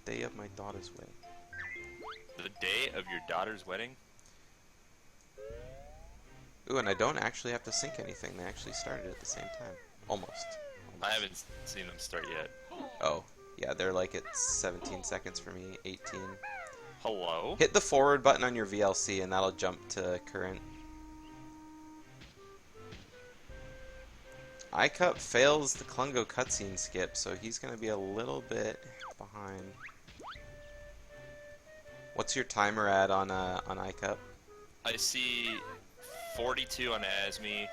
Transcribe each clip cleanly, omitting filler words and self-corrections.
day of my daughter's wedding. The day of your daughter's wedding? Ooh, and I don't actually have to sync anything. They actually started at the same time. Almost. I haven't seen them start yet. Oh, yeah, they're like at 17 seconds for me, 18. Hello? Hit the forward button on your VLC and that'll jump to current. iCup fails the Klungo cutscene skip, so he's going to be a little bit behind. What's your timer at on iCup? I see 42 on Azmi,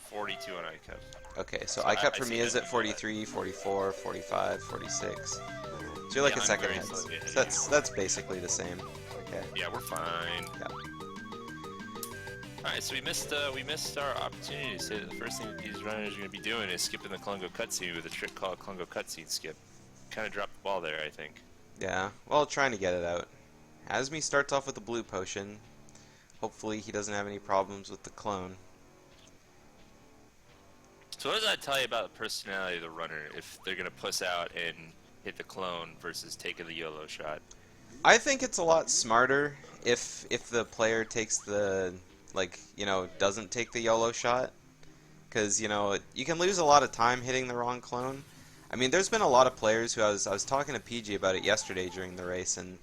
42 on iCup. Okay, so I iCup for see me is Azmi at 43, 44, 45, 46. So you're like Yeah, a I'm second very ahead. slightly ahead So of that's basically the same. Okay. Yeah, we're fine. Yeah. Alright, so we missed our opportunity to say that the first thing that these runners are going to be doing is skipping the Klungo cutscene with a trick called Klungo cutscene skip. Kind of dropped the ball there, I think. Yeah. Well, trying to get it out. Azmi starts off with a blue potion. Hopefully he doesn't have any problems with the clone. So what does that tell you about the personality of the runner if they're going to puss out and hit the clone versus taking the YOLO shot? I think it's a lot smarter if the player takes the, like, you know, doesn't take the YOLO shot. Because, you know, you can lose a lot of time hitting the wrong clone. I mean, there's been a lot of players who I was talking to PG about it yesterday during the race, and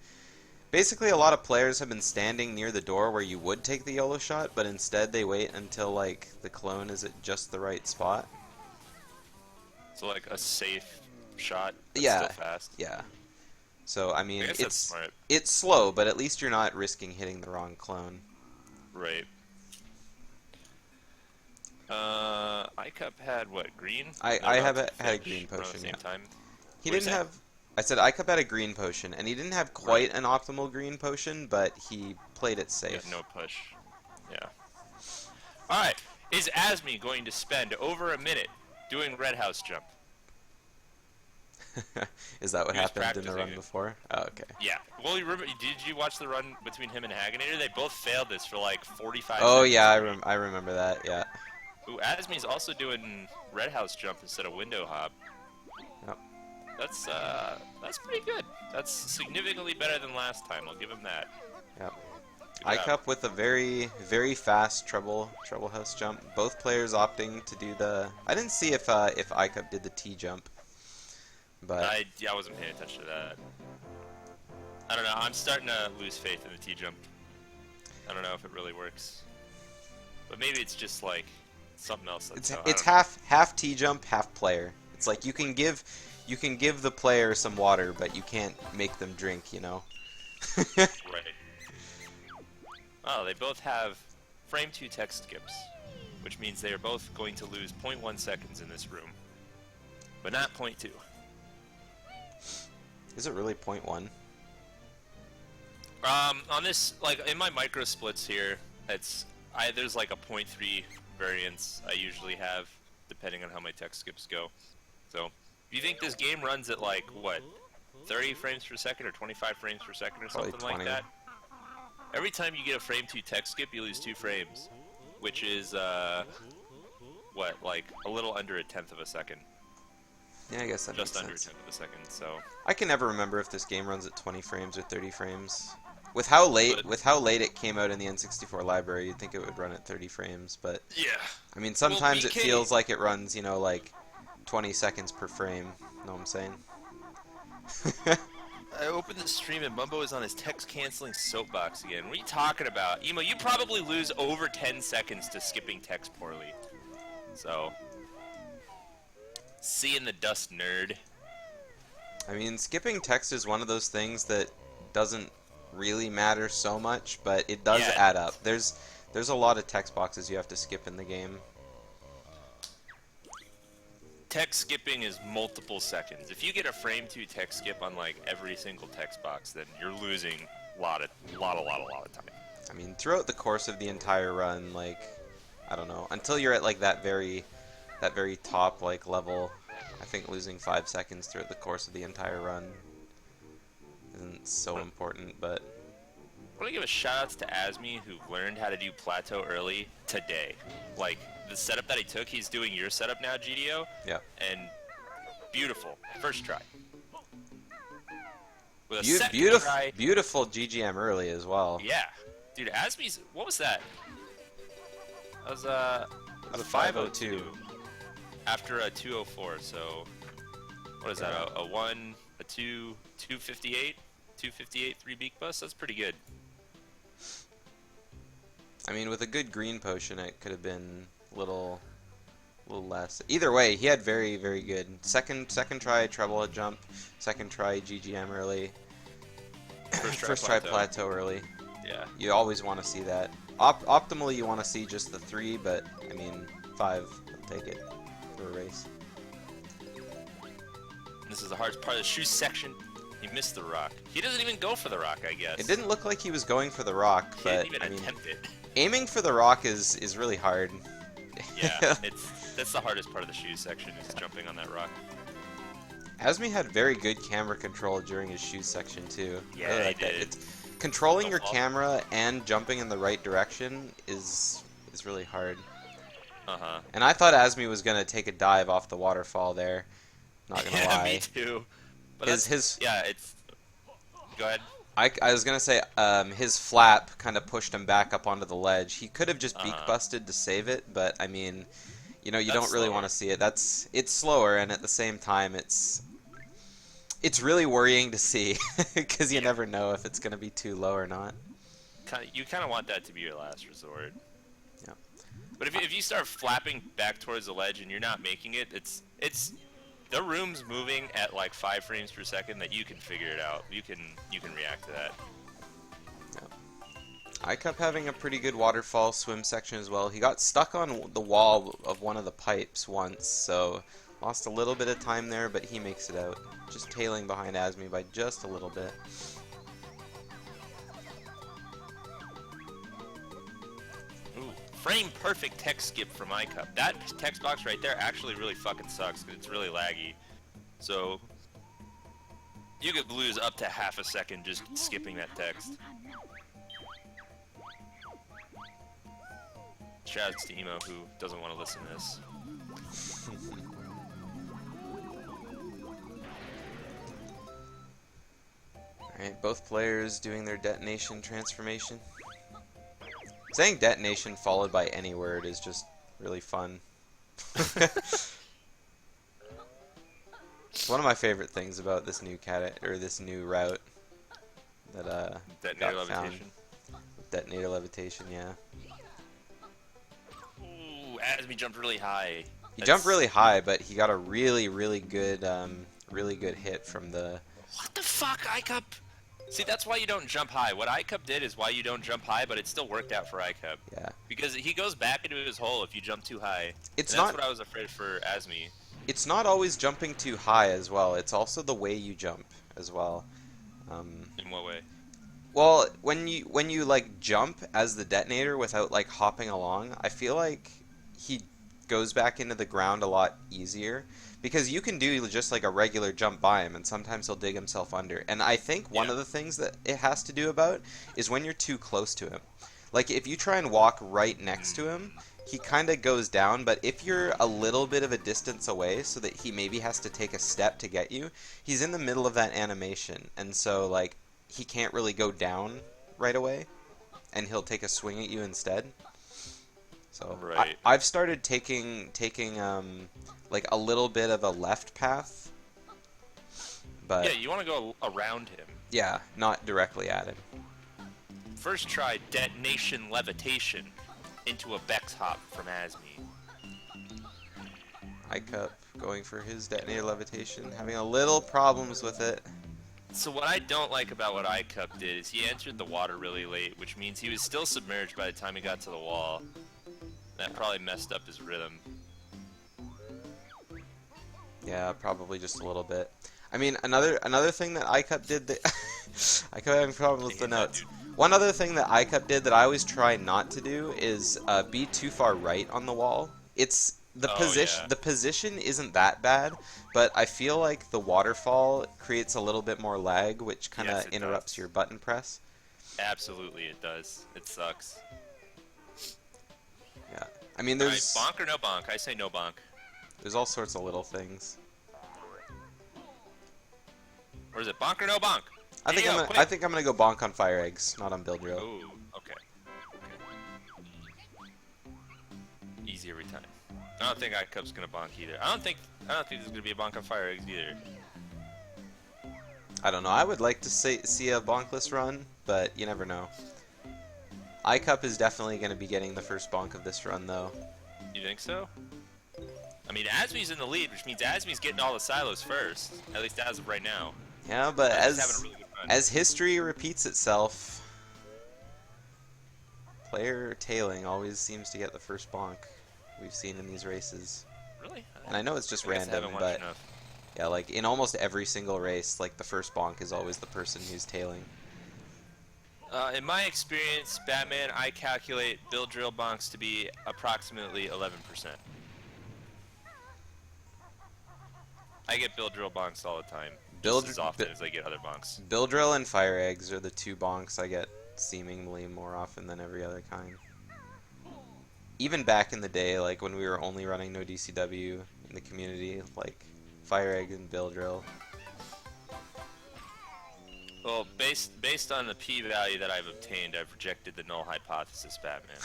basically a lot of players have been standing near the door where you would take the YOLO shot, but instead they wait until, like, the clone is at just the right spot. So like a safe shot that's Yeah, still fast? yeah. So, I mean, I guess that's smart. it's slow, but at least you're not risking hitting the wrong clone. Right. iCup had what, green? I have had a green around the potion, same yeah. time. He What'd didn't you say? have... I said iCup had a green potion, and he didn't have quite an optimal green potion, but he played it safe. Yeah, no push. Yeah. Alright, is Azmi going to spend over a minute doing red house jump? Is that what He was happened in the run practicing it. before? Oh, okay. Yeah. Well, you remember, did you watch the run between him and Hagenator? They both failed this for like 45 Oh seconds. yeah, I remember that, yeah. Ooh, Azmi's also doing red house jump instead of window hop. Yep. That's pretty good. That's significantly better than last time. I'll give him that. Yep. Good job. iCup with a very, very fast treble house jump. Both players opting to do the... I didn't see if iCup did the T jump. But I wasn't paying attention to that. I don't know. I'm starting to lose faith in the T jump. I don't know if it really works, but maybe it's just like something else. it's half T jump, half player. It's like you can give the player some water, but you can't make them drink. You know. Right. Oh, they both have frame 2 text skips, which means they are both going to lose 0.1 seconds in this room, but not 0.2. Is it really 0.1? On this, like in my micro splits here, there's like a 0.3 variance I usually have, depending on how my text skips go. So, if you think this game runs at like what, 30 frames per second or 25 frames per second or Probably something 20. like that, every time you get a frame 2 text skip, you lose 2 frames, which is what, like a little under a tenth of a second. Yeah, I guess that Just makes under a sense. tenth of a second. So I can never remember if this game runs at 20 frames or 30 frames. With how late it came out in the N64 library, you'd think it would run at 30 frames, but yeah. I mean sometimes it BK feels like it runs, you know, like 20 seconds per frame. Know what I'm saying? I opened the stream and Mumbo is on his text canceling soapbox again. What are you talking about? Emo, you probably lose over 10 seconds to skipping text poorly. So, see in the dust, nerd. I mean, skipping text is one of those things that doesn't really matter so much, but it does Yeah. add up. There's a lot of text boxes you have to skip in the game. Text skipping is multiple seconds. If you get a frame 2 text skip on like every single text box, then you're losing a lot of time. I mean, throughout the course of the entire run, like, I don't know, until you're at like that very top like level, I think losing 5 seconds throughout the course of the entire run isn't so important, but I want to give a shout outs to Azmi, who learned how to do plateau early today. Like, the setup that he took, he's doing your setup now, GDO. yeah. And beautiful. First try. with a second try. Beautiful GGM early as well. Yeah, dude, Azmi's. What was that? That was It was a a 502 after a 204. So what is that? A 1, a 2, 258, 258 3 beak bust. That's pretty good. I mean, with a good green potion, it could have been a little less. Either way, he had very, very good second try treble jump, second try GGM early, first try plateau early. Yeah. You always want to see that. Optimally, you want to see just the 3, but I mean 5. I'll take it for a race. This is the hardest part of the shoe section. He missed the rock. He doesn't even go for the rock, I guess. It didn't look like he was going for the rock, He but didn't even I mean, attempt it. aiming for the rock is really hard. Yeah, that's the hardest part of the shoe section is jumping on that rock. Azmi had very good camera control during his shoe section too. Yeah, I really like he that. did. It's, controlling your camera and jumping in the right direction is really hard. Uh-huh. And I thought Azmi was gonna take a dive off the waterfall there. Not gonna Yeah, lie. me too. But yeah, it's. Go ahead. I was gonna say his flap kind of pushed him back up onto the ledge. He could have just beak busted to save it, but I mean, you know, you don't really want to see it. It's slower, and at the same time, it's really worrying to see because you never know if it's gonna be too low or not. You kind of want that to be your last resort. Yeah. But if you start flapping back towards the ledge and you're not making it, it's the room's moving at like 5 frames per second that you can figure it out. You can react to that. Yeah. I kept having a pretty good waterfall swim section as well. He got stuck on the wall of one of the pipes once, so lost a little bit of time there, but he makes it out. Just tailing behind Azmi by just a little bit. Ooh, frame perfect text skip from iCup. That text box right there actually really fucking sucks because it's really laggy. So you could lose up to half a second just skipping that text. Shouts to Emo who doesn't want to listen to this. Alright, both players doing their detonation transformation. Saying detonation followed by any word is just really fun. It's one of my favorite things about this new this new route that Detonator got found. levitation. Detonator levitation, yeah. Ooh, Azmi jumped really high. He jumped really high, but he got a really good hit from the. What the fuck, iCup? See, that's why you don't jump high. What iCup did is why you don't jump high, but it still worked out for iCup. Yeah. Because he goes back into his hole if you jump too high. It's and not. That's what I was afraid for Azmi. It's not always jumping too high as well. It's also the way you jump as well. In what way? Well, when you like jump as the detonator without like hopping along, I feel like he goes back into the ground a lot easier because you can do just like a regular jump by him and sometimes he'll dig himself under. And I think one of the things that it has to do about is when you're too close to him. Like if you try and walk right next to him, he kind of goes down, but if you're a little bit of a distance away so that he maybe has to take a step to get you, he's in the middle of that animation, and so like he can't really go down right away, and he'll take a swing at you instead. So I've started taking like a little bit of a left path, but yeah, you want to go around him. Yeah, not directly at him. First try detonation levitation into a Bex hop from Azmi. iCup going for his detonator levitation, having a little problems with it. So what I don't like about what iCup did is he entered the water really late, which means he was still submerged by the time he got to the wall. That probably messed up his rhythm. Yeah, probably just a little bit. I mean, another thing that iCup did that I kept having problems with the notes. One other thing that iCup did that I always try not to do is be too far right on the wall. It's the position. Yeah. The position isn't that bad, but I feel like the waterfall creates a little bit more lag, which kind of interrupts your button press. Absolutely, it does. It sucks. Yeah, I mean, there's bonk or no bonk? I say no bonk. There's all sorts of little things. Or is it bonk or no bonk? I think I think I'm gonna go bonk on fire eggs, not on build drill. Ooh, okay. Easy every time. I don't think iCup's gonna bonk either. I don't think there's gonna be a bonk on fire eggs either. I don't know. I would like to see a bonkless run, but you never know. iCup is definitely going to be getting the first bonk of this run, though. You think so? I mean, Azmi's in the lead, which means Azmi's getting all the silos first, at least as of right now. Yeah, but having a really good run. as history repeats itself, player tailing always seems to get the first bonk we've seen in these races. Really? And I know it's just random, but but yeah, like in almost every single race, like the first bonk is always the person who's tailing. In my experience, Batman, I calculate build drill bonks to be approximately 11%. I get build drill bonks all the time, just as often as I get other bonks. Build drill and fire eggs are the two bonks I get seemingly more often than every other kind. Even back in the day, like when we were only running no DCW in the community, like fire egg and build drill. Well, based on the p-value that I've obtained, I've rejected the null hypothesis, Batman.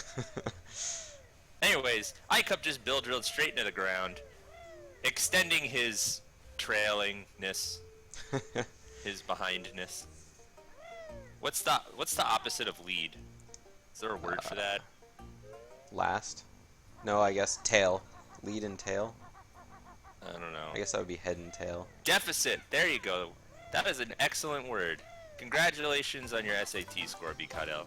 Anyways, iCup just build drilled straight into the ground, extending his trailingness, his behindness. What's the opposite of lead? Is there a word for that? Last? No, I guess tail. Lead and tail. I don't know. I guess that would be head and tail. Deficit. There you go. That is an excellent word. Congratulations on your SAT score, BCodL.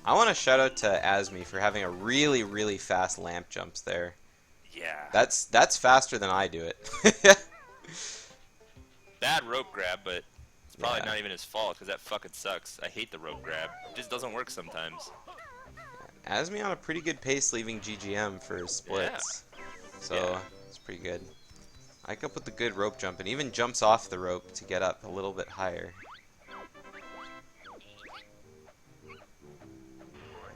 I want to shout out to Azmi for having a really, really fast lamp jumps there. Yeah. That's faster than I do it. Bad rope grab, but it's probably not even his fault because that fucking sucks. I hate the rope grab. It just doesn't work sometimes. Azmi on a pretty good pace leaving GGM for his splits. Yeah. So it's pretty good. iCup with the good rope jump and even jumps off the rope to get up a little bit higher.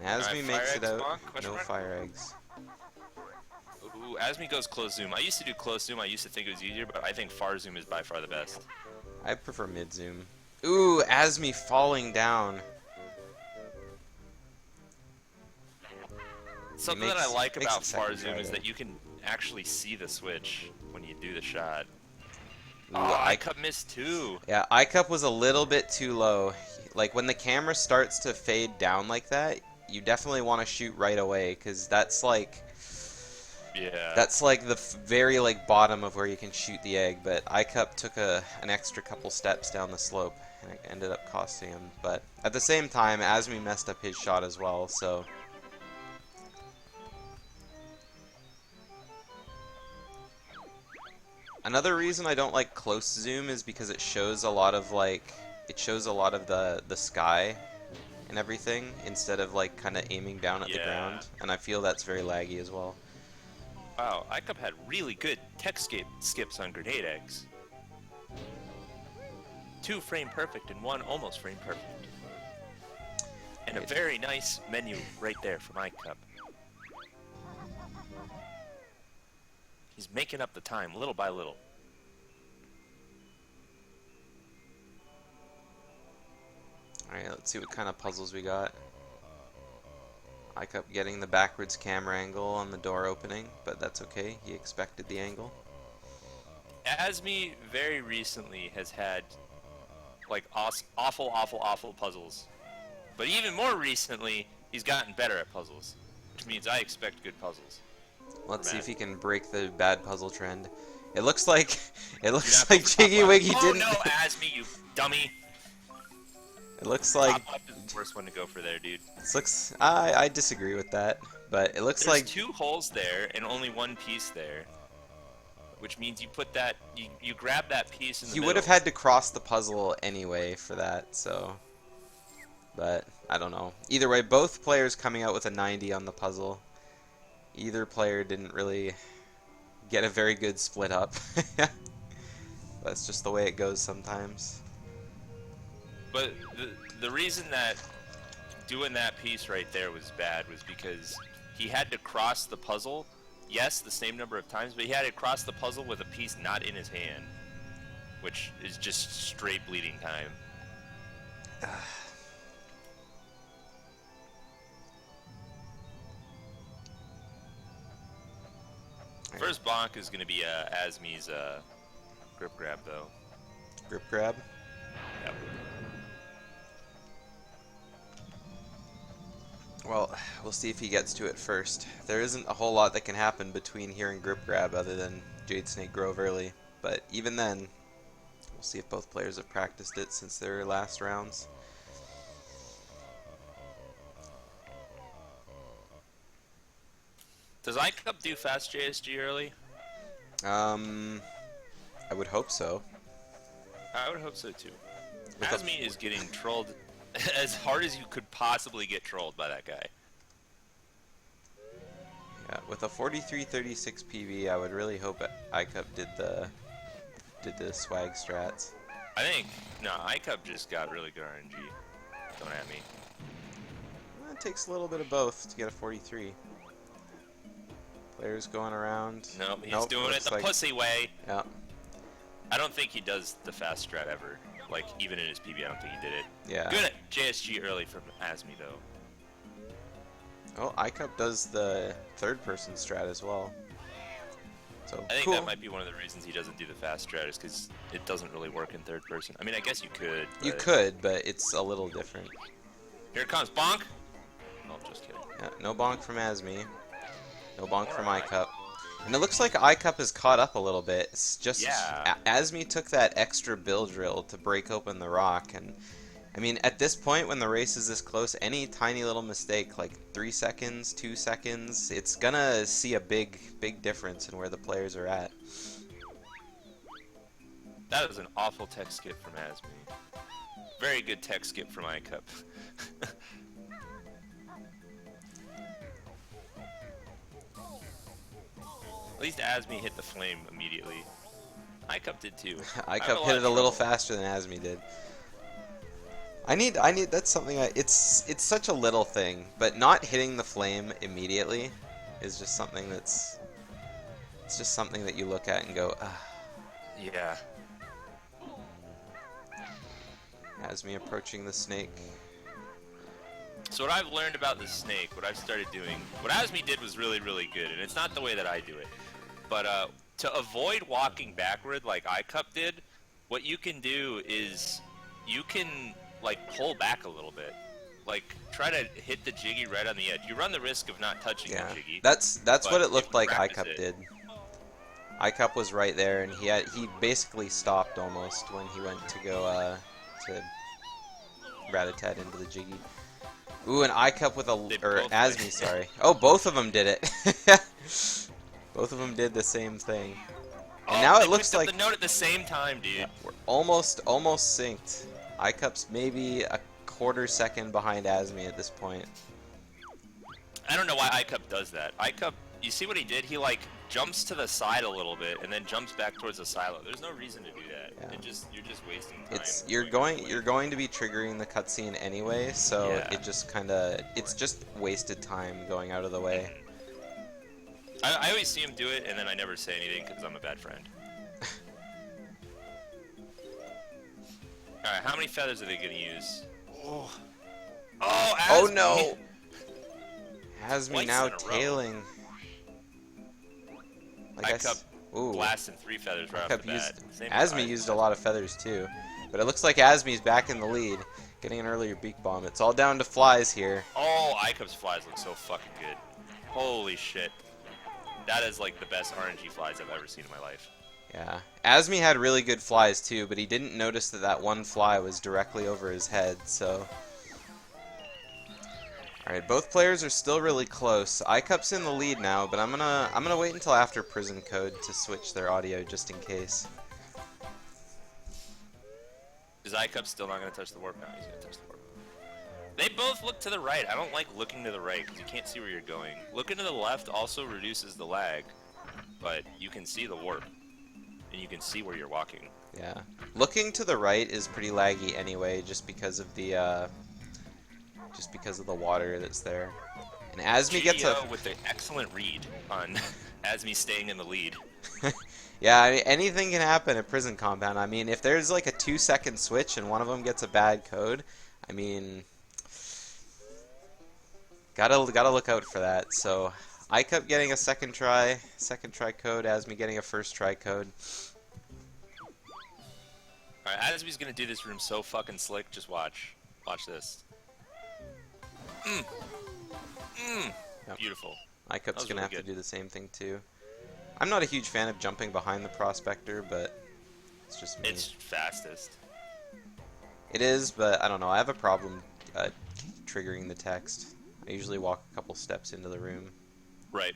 And Azmi makes it out. No fire eggs. Ooh, Azmi goes close zoom. I used to do close zoom. I used to think it was easier, but I think far zoom is by far the best. I prefer mid zoom. Ooh, Azmi falling down. Something that I like about far zoom is that you can actually see the switch when you do the shot. Oh, iCup missed too. Yeah, iCup was a little bit too low. Like when the camera starts to fade down like that, you definitely want to shoot right away because that's like the very like bottom of where you can shoot the egg. But iCup took an extra couple steps down the slope and it ended up costing him. But at the same time, Azmi messed up his shot as well. So. Another reason I don't like close zoom is because it shows a lot of the sky and everything instead of like kind of aiming down at the ground, and I feel that's very laggy as well. Wow, iCup had really good tech skips on grenade eggs. 2 frame perfect and 1 almost frame perfect. And a very nice menu right there from iCup. He's making up the time little by little. Alright, let's see what kind of puzzles we got. iCup getting the backwards camera angle on the door opening, but that's okay. He expected the angle. Azmi very recently has had like awful puzzles. But even more recently, he's gotten better at puzzles, which means I expect good puzzles. Let's see if he can break the bad puzzle trend. It looks like Jiggy Wiggy didn't. Oh no, Azmi, you dummy! It looks like top left is the worst one to go for there, dude. It looks. I disagree with that, but it looks like there's 2 holes there and only 1 piece there, which means you put that you grab that piece in the middle. You would have had to cross the puzzle anyway for that, so. But I don't know. Either way, both players coming out with a 90 on the puzzle. Either player didn't really get a very good split up. That's just the way it goes sometimes. But the reason that doing that piece right there was bad was because he had to cross the puzzle, yes, the same number of times, but he had to cross the puzzle with a piece not in his hand, which is just straight bleeding time. First bonk is going to be Azmi's grip grab, though. Grip grab. Yep. Well, we'll see if he gets to it first. There isn't a whole lot that can happen between here and grip grab other than Jade Snake Grove early. But even then, we'll see if both players have practiced it since their last rounds. Does iCup do fast JSG early? I would hope so. I would hope so too. Azmi is getting trolled as hard as you could possibly get trolled by that guy. Yeah, with a 43-36 PV, I would really hope iCup did the swag strats. I think no, iCup just got really good RNG. Don't at me. Well, it takes a little bit of both to get a 43. Players going around. Nope, he's doing it the pussy way. Yeah. I don't think he does the fast strat ever. Like, even in his PB, I don't think he did it. Yeah. Good at JSG early from Azmi, though. Oh, iCup does the third-person strat as well. So I think cool. that might be one of the reasons he doesn't do the fast strat, is because it doesn't really work in third person. I mean, I guess you could. You could, but it's a little different. Here it comes, bonk! Oh, just kidding. Yeah, no bonk from Azmi. No bonk from iCup. And it looks like iCup has caught up a little bit. It's just Azmi took that extra build drill to break open the rock, and I mean, at this point when the race is this close, any tiny little mistake, like 3 seconds, 2 seconds, it's gonna see a big difference in where the players are at. That was an awful tech skip from Azmi. Very good tech skip from iCup. At least Azmi hit the flame immediately. iCup did too. iCup hit it a little faster than Azmi did. I need that's something it's such a little thing, but not hitting the flame immediately is just something it's just something that you look at and go, ah. Yeah. Azmi approaching the snake. So what I've learned about the snake, what I've started doing, what Azmi did was really, really good, and it's not the way that I do it. But to avoid walking backward like iCup did, what you can do is you can like pull back a little bit. Like try to hit the jiggy right on the edge. You run the risk of not touching the jiggy. That's what it looked like iCup did. iCup was right there, and he basically stopped almost when he went to go to rat-a-tat into the jiggy. Ooh, an iCup with Azmi, sorry. Oh, both of them did it. Both of them did the same thing. And now it looks like the note at the same time, dude. Yeah, we're almost synced. iCup's maybe a quarter second behind Azmi at this point. I don't know why iCup does that. iCup, you see what he did? He like jumps to the side a little bit and then jumps back towards the silo. There's no reason to do that. Yeah. You're just wasting time. You're going to be triggering the cutscene anyway, so it just it's just wasted time going out of the way. I always see him do it, and then I never say anything because I'm a bad friend. Alright, how many feathers are they going to use? Oh, Azmi. Oh no! Azmi now tailing. iCup blasting 3 feathers right off the bat. Azmi used a lot of feathers too. But it looks like Azmi's back in the lead, getting an earlier beak bomb. It's all down to flies here. Oh, iCup's flies look so fucking good. Holy shit. That is like the best RNG flies I've ever seen in my life. Yeah. Azmi had really good flies too, but he didn't notice that one fly was directly over his head, so... Alright, both players are still really close. iCup's in the lead now, but I'm gonna wait until after Prison Code to switch their audio just in case. Is iCup still not gonna touch the warp? No, he's gonna touch the warp. They both look to the right. I don't like looking to the right because you can't see where you're going. Looking to the left also reduces the lag, but you can see the warp, and you can see where you're walking. Yeah. Looking to the right is pretty laggy anyway, just because of the water that's there. And Azmi gets with the excellent read on Azmi staying in the lead. Yeah, I mean, anything can happen at Prison Compound. I mean, if there's like a 2-second switch and one of them gets a bad code, I mean, gotta look out for that. So, iCup getting a second try code, Azmi getting a first try code. Alright, Azmi's gonna do this room so fucking slick, just watch. Watch this. Yep. Beautiful. iCup's gonna really have good. to do the same thing too. I'm not a huge fan of jumping behind the prospector, but it's just me. It's fastest. It is, but I don't know. I have a problem triggering the text. I usually walk a couple steps into the room. Right.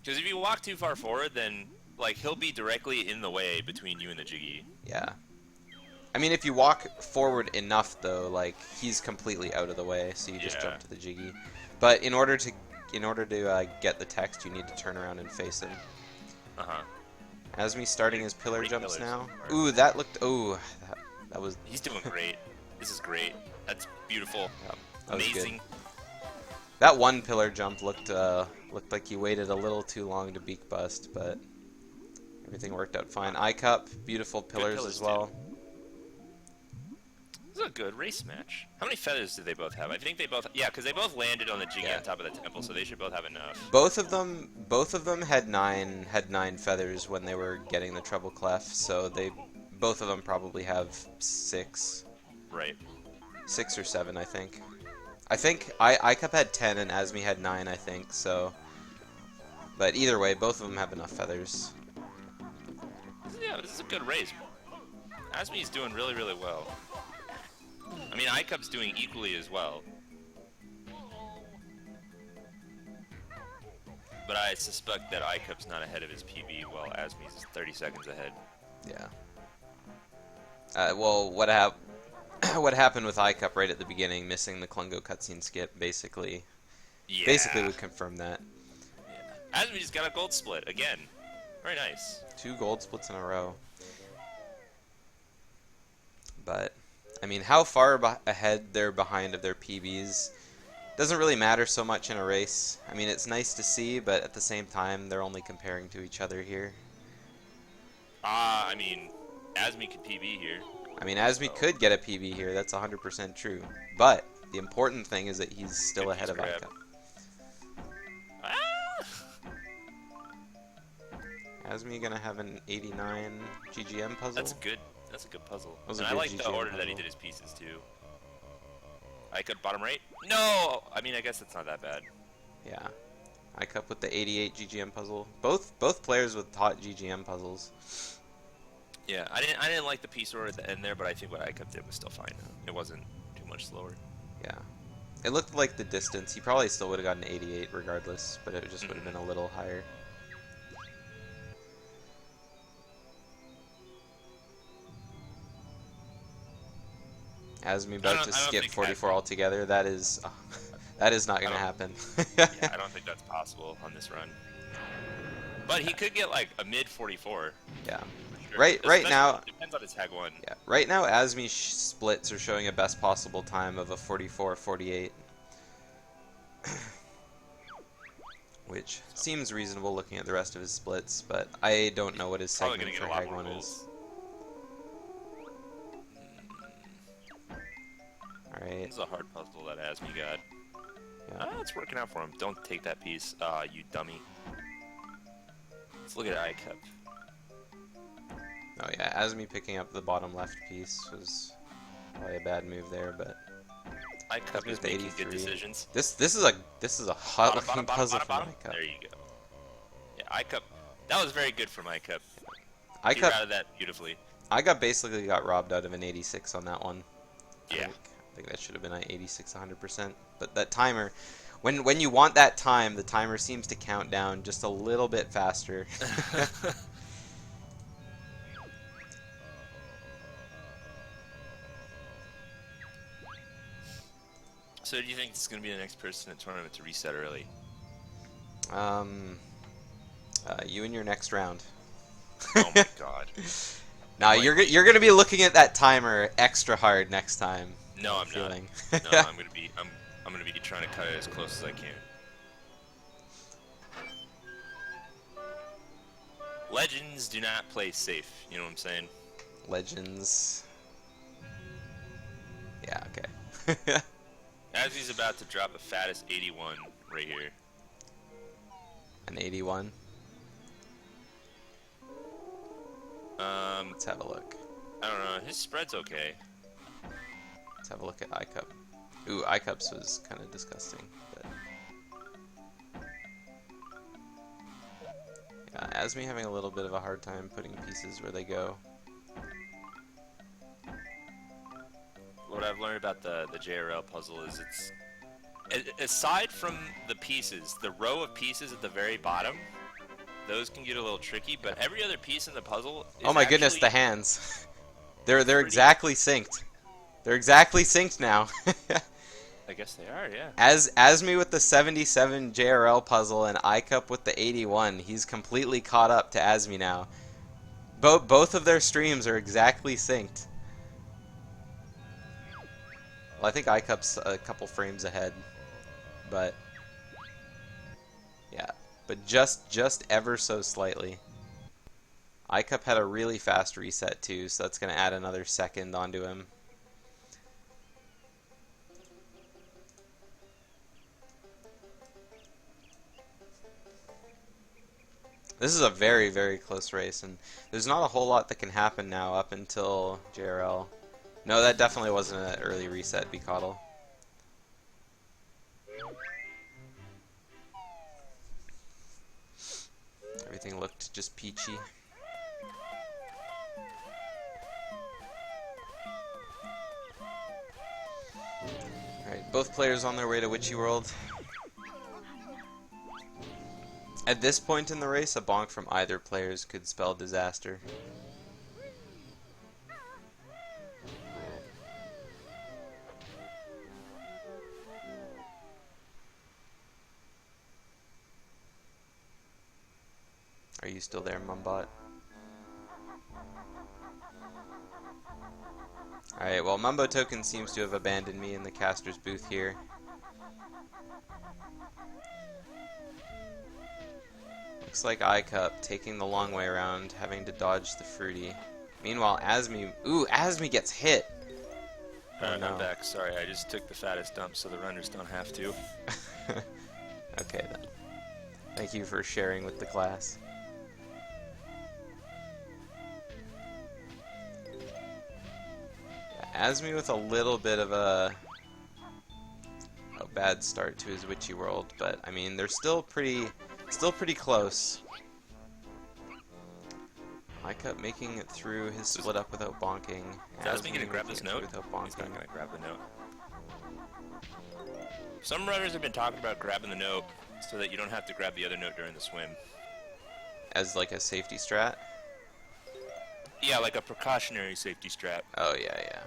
Because if you walk too far forward, then like he'll be directly in the way between you and the Jiggy. Yeah. I mean, if you walk forward enough, though, like he's completely out of the way, so you just jump to the Jiggy. But in order to get the text, you need to turn around and face him. Azmi starting his pillar jumps now. Ooh, that looked. Ooh, that was. He's doing great. This is great. That's beautiful. Yep, that was Amazing. good. That one pillar jump looked like he waited a little too long to beak bust, but everything worked out fine. iCup, beautiful pillars as well. This is a good race match. How many feathers do they both have? I think they both. Yeah, because they both landed on the Jiggy on top of the temple, so they should both have enough. Both of them had nine feathers when they were getting the treble clef, so both of them probably have 6. Right. 6 or 7, I think. iCup had 10 and Azmi had 9, I think. So, but either way, both of them have enough feathers. Yeah, this is a good race. Azmi's doing really, really well. I mean, iCup's doing equally as well. But I suspect that iCup's not ahead of his PB while Azmi's is 30 seconds ahead. Yeah. Well, what happened with iCup right at the beginning, missing the Klungo cutscene skip, basically would confirm that. Yeah. Azmi's got a gold split again. Very nice. 2 gold splits in a row. But I mean, how far ahead they're behind of their PBs doesn't really matter so much in a race. I mean, it's nice to see, but at the same time, they're only comparing to each other here. I mean, Azmi could PB here. I mean, Azmi could get a PB here. That's 100% true. But the important thing is that he's still ahead of iCup. Azmi gonna have an 89 GGM puzzle. That's good. That's a good puzzle. And I like the order that he did his pieces too. iCup bottom right? No! I mean, I guess it's not that bad. Yeah. iCup with the 88 GGM puzzle. Both players with hot GGM puzzles. Yeah, I didn't like the piece order at the end there, but I think what iCup did was still fine. It wasn't too much slower. Yeah. It looked like the distance. He probably still would have gotten 88 regardless, but it just would have been a little higher. Azmi about to skip 44 altogether. That is not going to happen. Yeah, I don't think that's possible on this run. But he could get like a mid 44. Yeah. Sure. Right now. Depends on his tag 1. Yeah. Right now, Azmi's splits are showing a best possible time of a 44-48, which seems reasonable looking at the rest of his splits. But I don't know what his segment for Hag 1 is. Alright. This is a hard puzzle that Azmi got. Yeah. It's working out for him. Don't take that piece, you dummy. Let's look at iCup. Oh yeah, Azmi picking up the bottom left piece was probably a bad move there, but iCup is making good decisions. This is a hot looking puzzle from iCup. There you go. Yeah, iCup. That was very good from iCup. He iCup routed that beautifully. iCup basically got robbed out of an 86 on that one. Yeah. I think that should have been an 86 100%. But that timer, when you want that time, the timer seems to count down just a little bit faster. So do you think this is going to be the next person in the tournament to reset early? You in your next round. Oh my god. Now you're gonna be looking at that timer extra hard next time. No, I'm not. No, I'm gonna be trying to cut it as close as I can. Legends do not play safe. You know what I'm saying? Legends. Yeah. Okay. Azmi's about to drop the fattest 81 right here. An 81. Let's have a look. I don't know. His spread's okay. Let's have a look at iCup. Ooh, iCups was kind of disgusting. But yeah, Azmi having a little bit of a hard time putting pieces where they go. What I've learned about the JRL puzzle is aside from the pieces, the row of pieces at the very bottom, those can get a little tricky, but every other piece in the puzzle is Oh my goodness, the hands. They're exactly synced. They're exactly synced now. I guess they are, yeah. Azmi with the 77 JRL puzzle and iCup with the 81. He's completely caught up to Azmi now. Both of their streams are exactly synced. Well, I think iCup's a couple frames ahead, but yeah, but just ever so slightly. iCup had a really fast reset too, so that's going to add another second onto him. This is a very, very close race, and there's not a whole lot that can happen now up until JRL. No, that definitely wasn't an early reset, Becoddle. Everything looked just peachy. Alright, both players on their way to Witchy World. At this point in the race, a bonk from either players could spell disaster. Are you still there, Mumbot? Alright, well, Mumbo Token seems to have abandoned me in the caster's booth here. Looks like iCup taking the long way around, having to dodge the fruity. Meanwhile, Azmi... Ooh, Azmi gets hit! Oh, no. I'm back. Sorry, I just took the fattest dump so the runners don't have to. Okay, then. Thank you for sharing with the class. Yeah, Azmi with a little bit of a bad start to his Witchy World, but, I mean, they're still pretty close. iCup making it through his split up without bonking. Is Azmi gonna grab this note? Without He's not bonking. gonna grab the note. Some runners have been talking about grabbing the note so that you don't have to grab the other note during the swim. As like a safety strat? Yeah, like a precautionary safety strat. Oh, yeah.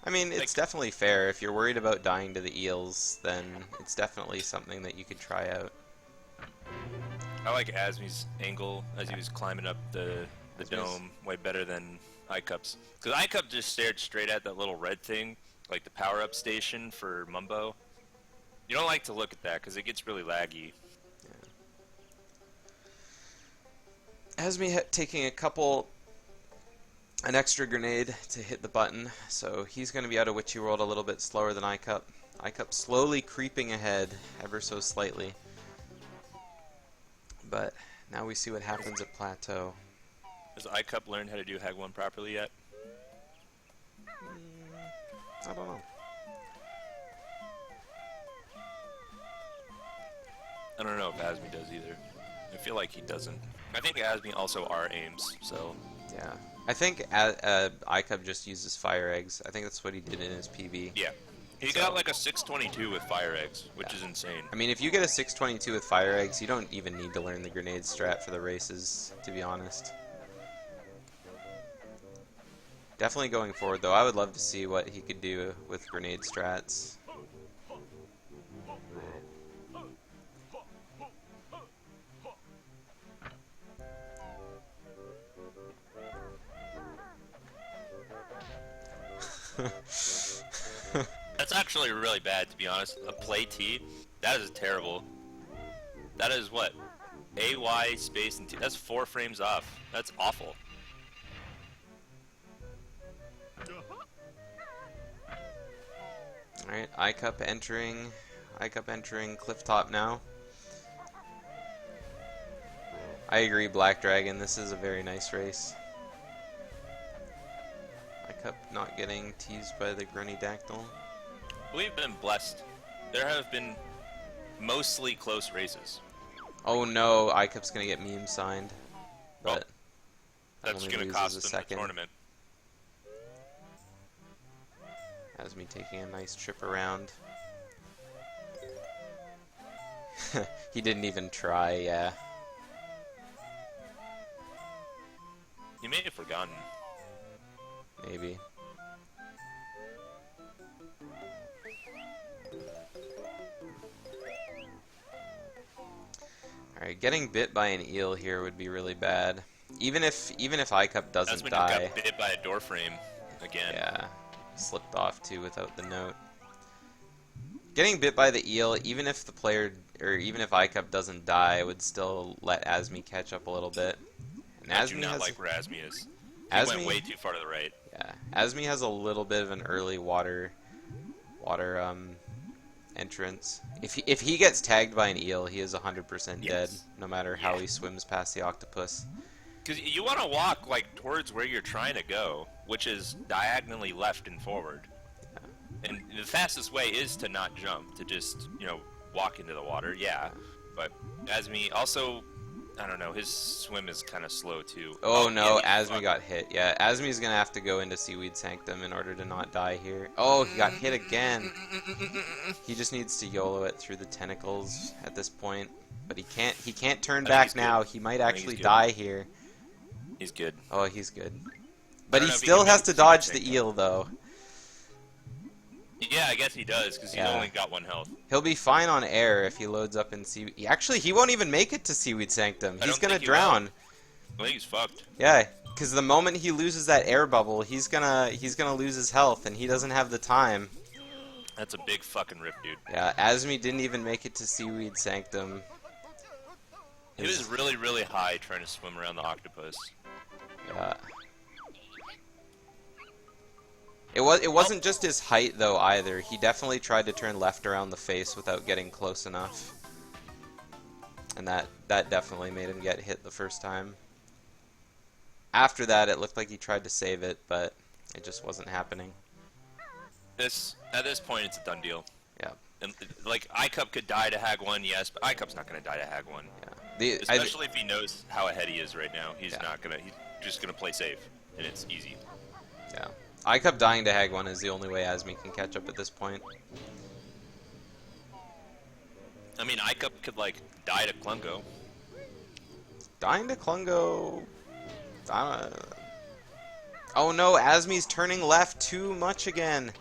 I mean, it's definitely fair. If you're worried about dying to the eels, then it's definitely something that you could try out. I like Azmi's angle as he was climbing up the dome way better than iCup's. Because iCup just stared straight at that little red thing, like the power-up station for Mumbo. You don't like to look at that because it gets really laggy. Yeah. Azmi taking an extra grenade to hit the button, so he's going to be out of Witchy World a little bit slower than iCup. iCup slowly creeping ahead, ever so slightly. But now we see what happens at Plateau. Has iCup learned how to do Hag 1 properly yet? I don't know. I don't know if Azmi does either. I feel like he doesn't. I think Azmi also R-aims, so... Yeah. I think iCup just uses fire eggs. I think that's what he did in his PB. Yeah. He got like a 622 with fire eggs, which is insane. I mean, if you get a 622 with fire eggs, you don't even need to learn the grenade strat for the races, to be honest. Definitely going forward, though, I would love to see what he could do with grenade strats. That's actually really bad, to be honest. A play T, that is terrible. That is what? AY space and T. That's 4 frames off. That's awful. Alright, I-Cup entering. I-Cup entering cliff top now. I agree, Black Dragon. This is a very nice race. I-Cup not getting teased by the Grunny-Dactyl. We've been blessed. There have been mostly close races. Oh no, I-Cup's gonna get meme signed. But that's only gonna loses cost a them second. the tournament. Azmi taking a nice trip around. He didn't even try, yeah. He may have forgotten. Maybe. Alright, getting bit by an eel here would be really bad. Even if I-Cup doesn't Azmi die. got bit by a door frame again. Yeah. Slipped off too without the note. Getting bit by the eel, even if the player, or even if I-Cup doesn't die, would still let Azmi catch up a little bit. And I do not like where Azmi is. He went way too far to the right. Yeah, Azmi has a little bit of an early water entrance. If he gets tagged by an eel, he is 100% dead, no matter how he swims past the octopus. Because you want to walk like towards where you're trying to go, which is diagonally left and forward. Yeah. And the fastest way is to not jump, to just, you know, walk into the water. Yeah, but Azmi also, I don't know, his swim is kind of slow too. Oh no, Azmi got hit. Yeah, Azmi's gonna have to go into Seaweed Sanctum in order to not die here. Oh, he got hit again. He just needs to YOLO it through the tentacles at this point. But he can't turn back now. He might actually die here. He's good. Oh, he's good. But he still has to dodge the eel, though. Yeah, I guess he does, because he's only got 1 health. He'll be fine on air if he loads up in Seaweed. Actually, he won't even make it to Seaweed Sanctum. He's gonna drown. I think he's fucked. Yeah, because the moment he loses that air bubble, he's gonna lose his health, and he doesn't have the time. That's a big fucking rip, dude. Yeah, Azmi didn't even make it to Seaweed Sanctum. He was really, really high trying to swim around the octopus. Yeah. It wasn't just his height though either. He definitely tried to turn left around the face without getting close enough. And that definitely made him get hit the first time. After that, it looked like he tried to save it, but it just wasn't happening. At this point, it's a done deal. Yeah. And, like, I-Cup could die to Hag 1, yes, but I-Cup's not going to die to Hag 1. Yeah. Especially if he knows how ahead he is right now. He's not going to... He's just going to play safe, and it's easy. Yeah. I-Cup dying to Hag 1 is the only way Azmi can catch up at this point. I mean, I-Cup could, like, die to Klungo. Dying to Klungo... Oh no, Azmi's turning left too much again.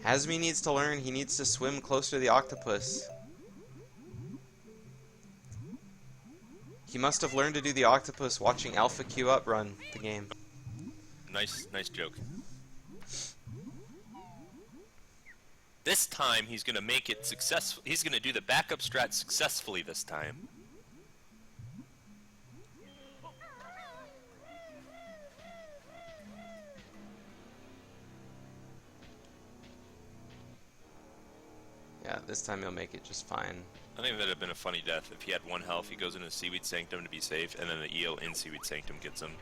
Azmi needs to learn. He needs to swim closer to the octopus. He must have learned to do the octopus watching Alpha Q up run the game. Nice joke. This time, he's going to make it successful. He's going to do the backup strat successfully this time. Yeah, this time he'll make it just fine. I think that'd have been a funny death. If he had 1 health, he goes into Seaweed Sanctum to be safe, and then the eel in Seaweed Sanctum gets him.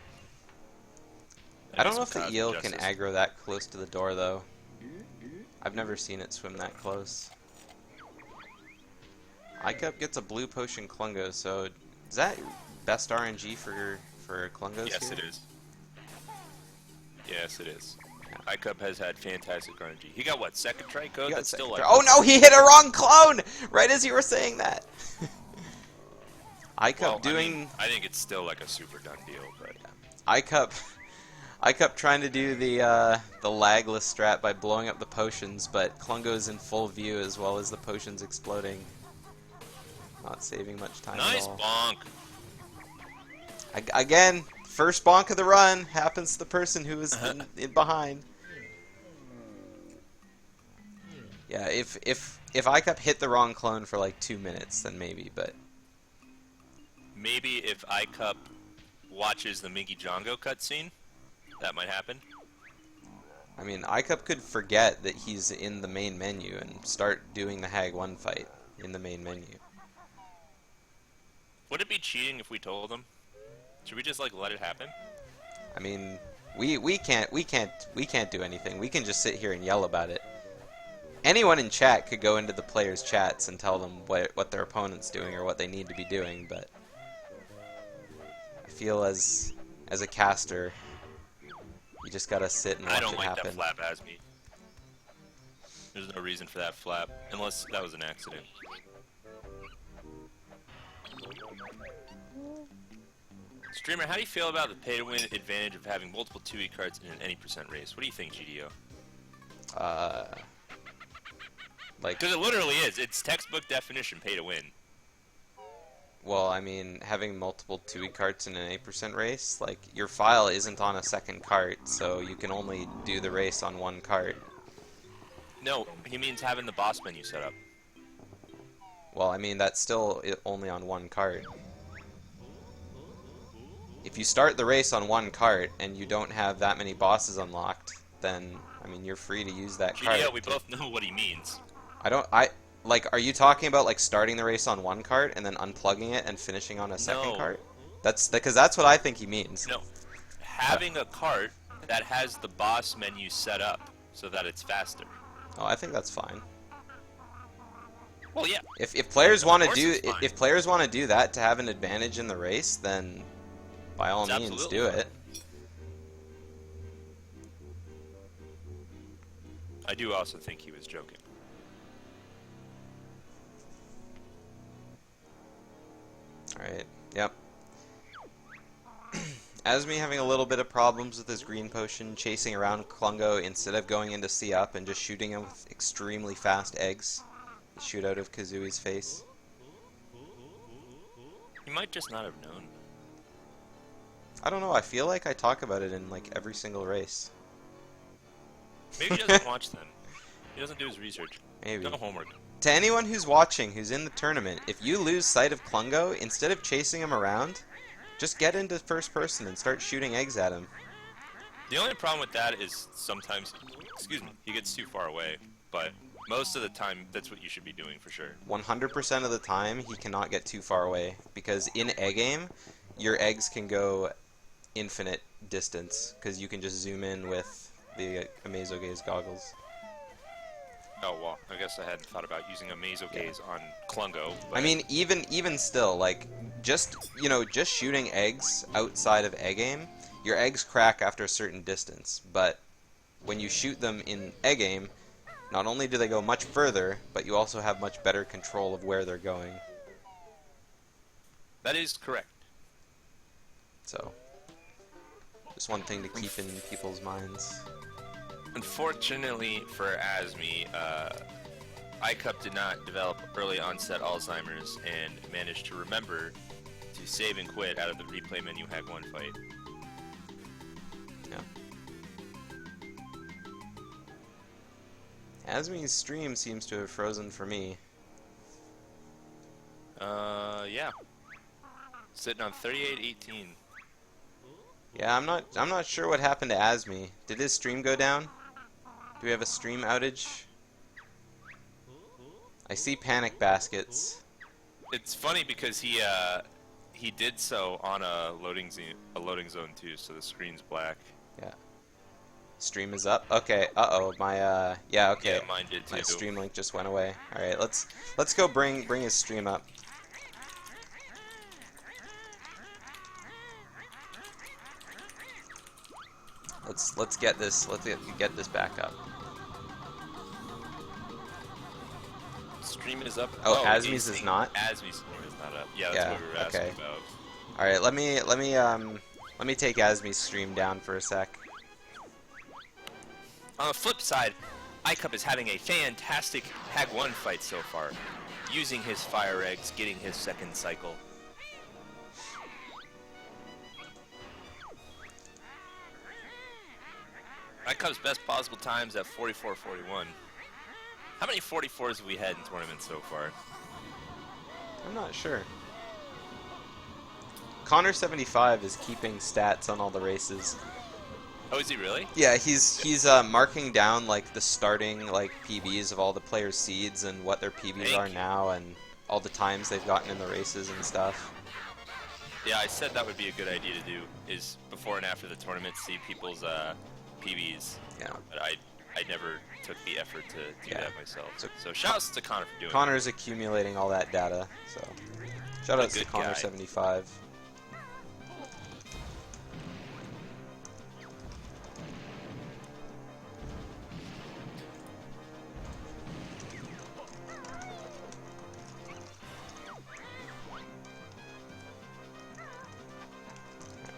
I don't know if the eel can aggro that close to the door, though. I've never seen it swim that close. I-Cup gets a blue potion Klungo, so is that best RNG for Klungos Yes, here? it is. Yes, it is. I-Cup has had fantastic RNG. He got what, second try code? That's still like... Oh no, he hit a wrong clone! Right as you were saying that. I-Cup doing... I think it's still like a super done deal, but... I-Cup trying to do the lagless strat by blowing up the potions, but Klungo's in full view as well as the potions exploding. Not saving much time nice at all. bonk! Again, first bonk of the run happens to the person who is in behind. Yeah, if I-Cup hit the wrong clone for like 2 minutes, then maybe, but... Maybe if I-Cup watches the Minky Django cutscene, that might happen. I mean, iCup could forget that he's in the main menu and start doing the Hag 1 fight in the main menu. Would it be cheating if we told him? Should we just like let it happen? I mean, we can't do anything. We can just sit here and yell about it. Anyone in chat could go into the players' chats and tell them what their opponent's doing or what they need to be doing, but I feel as a caster, you just gotta sit and watch it happen. I don't like that flap, Azmi. There's no reason for that flap, unless that was an accident. Streamer, how do you feel about the pay-to-win advantage of having multiple 2E cards in an any % race? What do you think, GDO? Like, because it literally is. It's textbook definition pay-to-win. Well, I mean, having multiple 2E carts in an 8% race, like, your file isn't on a second cart, so you can only do the race on one cart. No, he means having the boss menu set up. Well, I mean, that's still only on one cart. If you start the race on one cart and you don't have that many bosses unlocked, then, I mean, you're free to use that cart. Yeah, we both know what he means. Like, are you talking about, like, starting the race on one cart and then unplugging it and finishing on a second cart? Because that's what I think he means. No. Having a cart that has the boss menu set up so that it's faster. Oh, I think that's fine. Well, yeah. If players want to do that to have an advantage in the race, then by all means do it. I do also think he was joking. Alright, yep. Azmi having a little bit of problems with his green potion, chasing around Klungo instead of going into C up and just shooting him with extremely fast eggs. Shoot out of Kazooie's face. He might just not have known. I don't know, I feel like I talk about it in like every single race. Maybe he doesn't watch them. He doesn't do his research. Maybe. No homework. To anyone who's watching, who's in the tournament, if you lose sight of Klungo, instead of chasing him around, just get into first person and start shooting eggs at him. The only problem with that is sometimes, he gets too far away, but most of the time, that's what you should be doing for sure. 100% of the time, he cannot get too far away, because in egg aim, your eggs can go infinite distance, because you can just zoom in with the Amazo-Gaze goggles. Oh, well, I guess I hadn't thought about using Amazo-Gaze on Klungo. But... I mean, even still, like, just shooting eggs outside of egg aim, your eggs crack after a certain distance, but when you shoot them in egg aim, not only do they go much further, but you also have much better control of where they're going. That is correct. So, just one thing to keep in people's minds. Unfortunately for Azmi, iCup did not develop early onset Alzheimer's and managed to remember to save and quit out of the replay menu Hag 1 fight. Yeah. Azmi's stream seems to have frozen for me. Yeah. Sitting on 3818. Yeah, I'm not sure what happened to Azmi. Did his stream go down? Do we have a stream outage? I see panic baskets. It's funny because he did so on a loading zone too, so the screen's black. Yeah. Stream is up. Okay. Uh-oh. My yeah, okay. Yeah, mine did too. My stream link just went away. All right, let's go bring his stream up. Let's get this back up. Stream is up. Oh, Azmi's is not. Azmi's stream is not up. Yeah, that's what we were asking about. All right, let me take Azmi's stream down for a sec. On the flip side, iCup is having a fantastic Hag 1 fight so far, using his fire eggs, getting his second cycle. iCup's best possible times at 44:41. How many 44s have we had in tournaments so far? I'm not sure. Connor75 is keeping stats on all the races. Oh, is he really? Yeah, he's marking down like the starting like PBs of all the players' seeds and what their PBs are Thank you. now and all the times they've gotten in the races and stuff. Yeah, I said that would be a good idea to do, is before and after the tournament see people's PBs. Yeah. But I never took the effort to do that myself. So- So shouts to Connor for doing it. Connor's accumulating all that data, so shoutouts to good Connor guy. 75.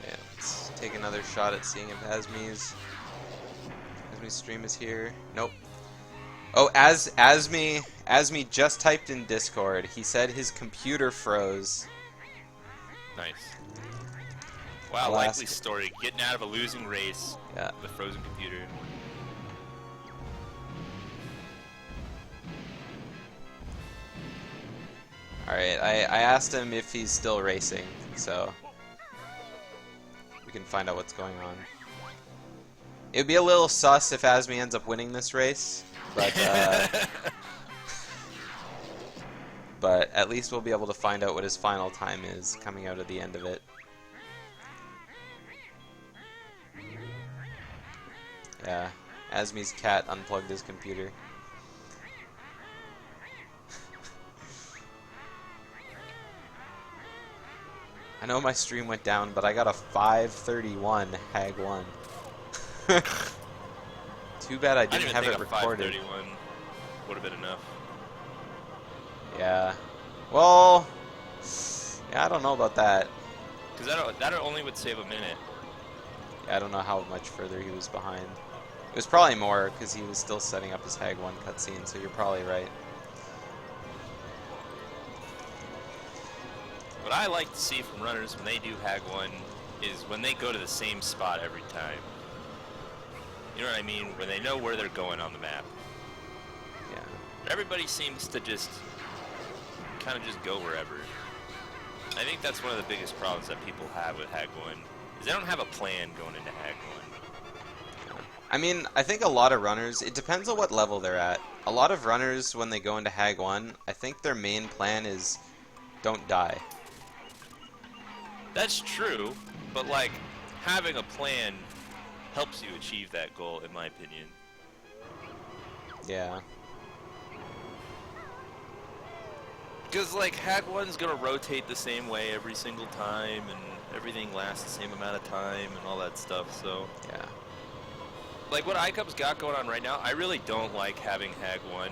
Yeah, let's take another shot at seeing if Azmi's stream is here. Nope. Oh, Azmi just typed in Discord. He said his computer froze. Nice. Wow, I'll likely ask- story. Getting out of a losing race Yeah. with a frozen computer. Alright, I asked him if he's still racing, so we can find out what's going on. It would be a little sus if Azmi ends up winning this race, but but at least we'll be able to find out what his final time is coming out at the end of it. Yeah, Azmi's cat unplugged his computer. I know my stream went down, but I got a 531 Hag 1. Too bad I didn't have it recorded. 531 would have been enough. Yeah. Well, yeah, I don't know about that. Because that only would save a minute. Yeah, I don't know how much further he was behind. It was probably more, because he was still setting up his Hag 1 cutscene, so you're probably right. What I like to see from runners when they do Hag 1 is when they go to the same spot every time. You know what I mean? When they know where they're going on the map. Yeah. But everybody seems to just kind of just go wherever. I think that's one of the biggest problems that people have with Hag 1 is they don't have a plan going into Hag 1. I mean, I think a lot of runners, it depends on what level they're at. A lot of runners, when they go into Hag 1, I think their main plan is don't die. That's true, but like having a plan helps you achieve that goal, in my opinion. Yeah. Because like Hag 1's gonna rotate the same way every single time, and everything lasts the same amount of time, and all that stuff. So Yeah. like what iCup's got going on right now, I really don't like having Hag 1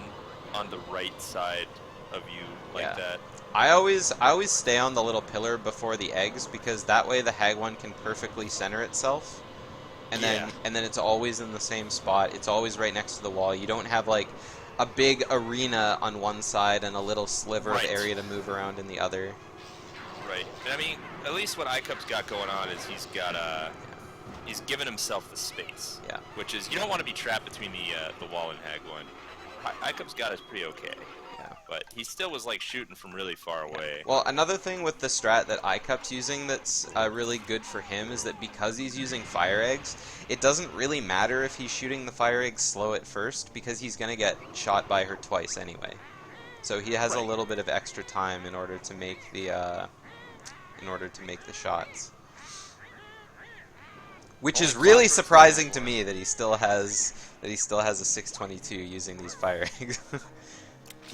on the right side of you like Yeah. that. I always stay on the little pillar before the eggs because that way the Hag 1 can perfectly center itself. And then it's always in the same spot. It's always right next to the wall. You don't have like a big arena on one side and a little sliver of area to move around in the other. Right. And I mean, at least what iCup's got going on is he's given himself the space. Yeah. Which is, you don't want to be trapped between the wall and Hag 1. iCup's got is pretty okay. Yeah. But he still was like shooting from really far away. Well, another thing with the strat that iCup's using that's really good for him is that because he's using fire eggs, it doesn't really matter if he's shooting the fire eggs slow at first because he's gonna get shot by her twice anyway. So he has a little bit of extra time in order to make the shots. Which is really surprising to me that he still has a 622 using these fire eggs.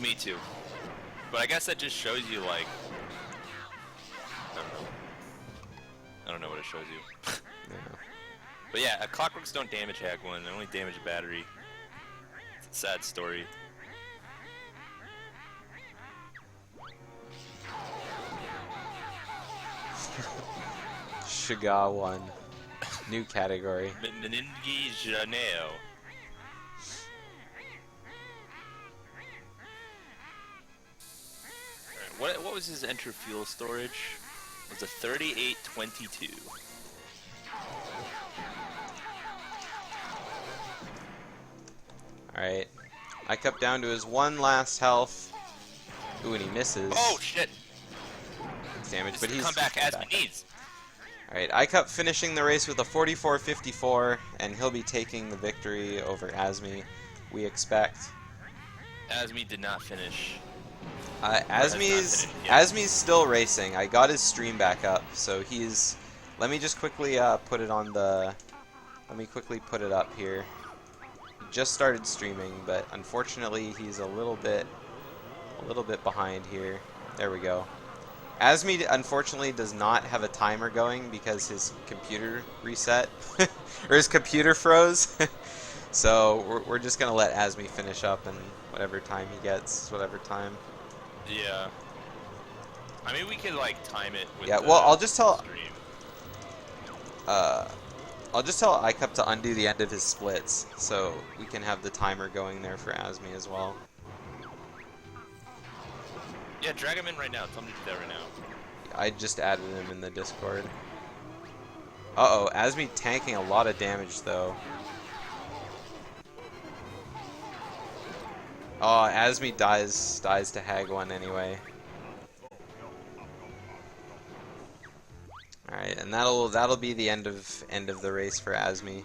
Me too. But I guess that just shows you, like, I don't know what it shows you. Yeah. But yeah, clockworks don't damage Hag 1, they only damage a battery. It's a sad story. Shiga 1. New category. Meningi Janeo. What was his enter fuel storage? It was a 3822. Alright. iCup down to his one last health. Ooh, and he misses. Oh shit! Damage, but he's come back as he needs. Alright, iCup finishing the race with a 44.54, and he'll be taking the victory over Azmi, we expect. Azmi did not finish. Or has not Azmi's finished yet. Azmi's still racing. I got his stream back up, so he's. Let me just quickly put it on the. Let me quickly put it up here. He just started streaming, but unfortunately he's a little bit behind here. There we go. Azmi unfortunately does not have a timer going because his computer reset or his computer froze. So we're just gonna let Azmi finish up, and whatever time he gets, whatever time. Yeah. I mean, we could like time it with Yeah, the well, I'll just tell stream. iCup to undo the end of his splits, so we can have the timer going there for Azmi as well. Yeah, drag him in right now. Tell him to do that right now. I just added him in the Discord. Uh-oh, Azmi tanking a lot of damage, though. Oh, Azmi dies to Hag 1 anyway. Alright, and that'll be the end of the race for Azmi.